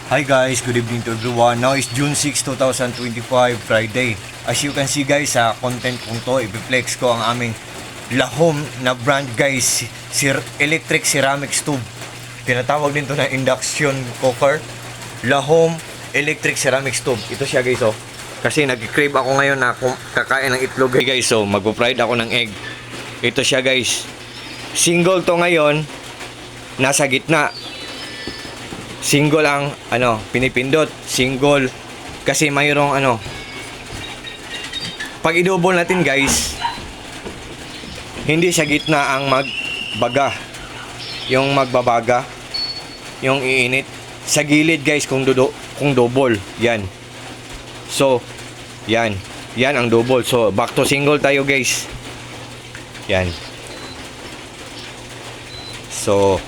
Hi guys, good evening to everyone. Now is June 6, 2025, Friday. As you can see guys, sa content kong to, i-flex ko ang aming Lahom na brand guys, electric ceramic stove. Tinatawag din to na induction cooker. Lahom electric ceramic stove. Ito siya guys, oh. Kasi nag-crave ako ngayon na kakain ng itlog guys, so magpo-fried ako ng egg. Ito siya guys. Single to ngayon, nasa gitna. Single ang pinipindot, single kasi mayroong pag i-double natin guys, hindi sa gitna ang magbaga, yung magbabaga, yung iinit sa gilid guys kung double, yan. So, yan ang double. So, back to single tayo guys. Yan. So,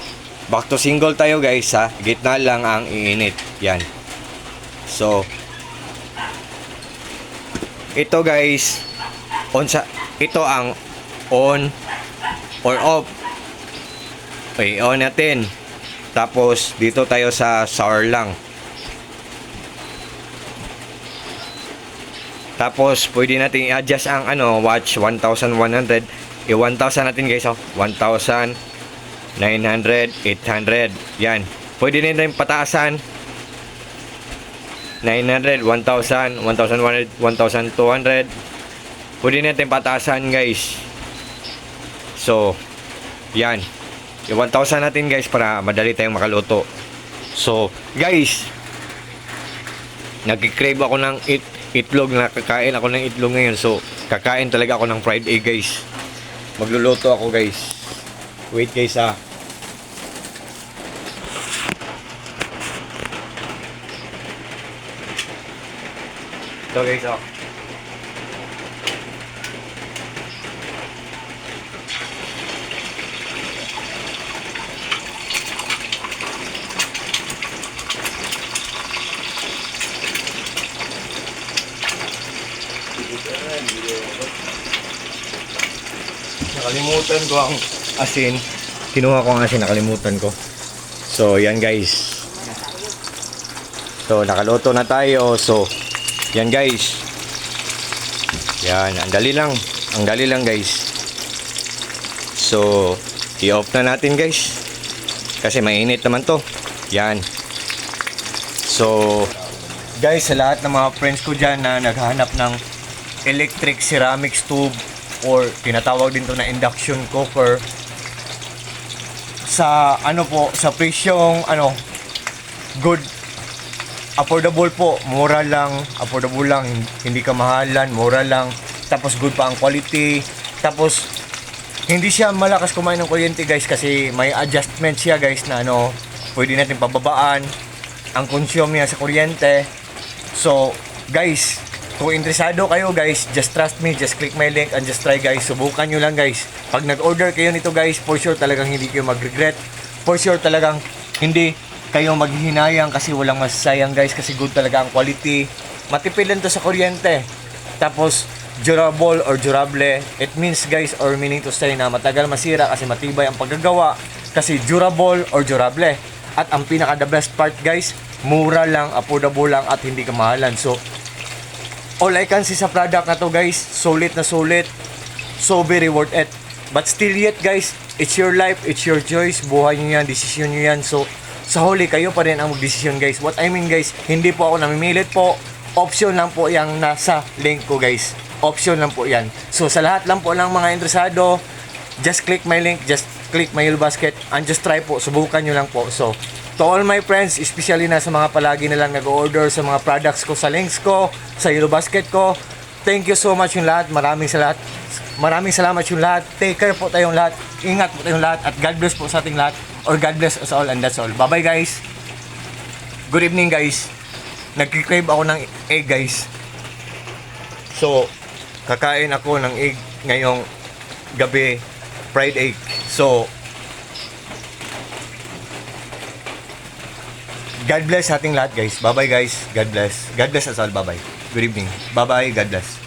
back to single tayo guys ha. Gitna lang ang iinit. Yan. So, ito guys, ito ang on or off. Okay, on natin. Tapos, dito tayo sa sour lang. Tapos, pwede natin i-adjust ang watch 1,100. 1,000 natin guys, oh. 1,000 900, 800. Yan. Pwede din tayong pataasan. 900, 1,000, 1,100, 1,200. Pwede natin pataasan guys. So, yan. Yung 1,000 natin guys para madali tayong makaluto. So, guys, nag-crave ako ng itlog. Nakakain ako ng itlog ngayon. So, kakain talaga ako ng fried egg guys. Magluluto ako guys. Wait guys ha. Ito guys, oh. Nakalimutan ko ang asin. Kinuha ko ang asin, nakalimutan ko. So, yan guys. So, nakaluto na tayo. So, yan guys. Yan, ang dali lang. Ang dali lang guys. So, i-off na natin guys. Kasi mainit naman to. Yan. So, guys, sa lahat ng mga friends ko dyan na naghahanap ng electric ceramic stove or tinatawag din to na induction cooker, sa sa presyong good, affordable po, mura lang, affordable lang, hindi ka mahalan, mura lang, tapos good pa ang quality, tapos hindi siya malakas kumain ng kuryente guys kasi may adjustment siya guys na pwede natin pababaan ang consume niya sa kuryente. So guys, kung interesado kayo guys, just trust me, just click my link and just try guys. Subukan nyo lang guys. Pag nag-order kayo nito guys, for sure talagang hindi kayo mag-regret. For sure talagang hindi kayo maghihinayang kasi walang masasayang guys, kasi good talaga ang quality. Matipid lang to sa kuryente. Tapos durable or durable. It means guys, or meaning to say na matagal masira kasi matibay ang paggagawa. Kasi durable or durable. At ang pinaka the best part guys, mura lang, affordable lang at hindi kamahalan. So all I can see sa product na to guys, sulit na sulit, so very worth it. But still yet guys, it's your life, it's your choice, buhay nyo yan, desisyon nyo yan. So sa huli kayo pa rin ang magdesisyon guys. What I mean guys, hindi po ako namimilit po, option lang po yung nasa link ko guys, option lang po yan. So sa lahat lang po ng mga interesado, just click my link, just click my yellow basket and just try po, subukan nyo lang po. So to all my friends, especially na sa mga palagi na lang nag-order sa mga products ko, sa links ko, sa yellow basket ko, thank you so much yung lahat. Maraming salamat yung lahat. Take care po tayong lahat. Ingat po tayong lahat. At God bless po sa ating lahat. Or God bless us all, and that's all. Bye bye guys. Good evening guys. Nag-crave ako ng egg guys. So, kakain ako ng egg ngayong gabi. Fried egg. So, God bless ating lahat guys. Bye bye guys. God bless. God bless us all. Bye bye. Good evening. Bye bye. God bless.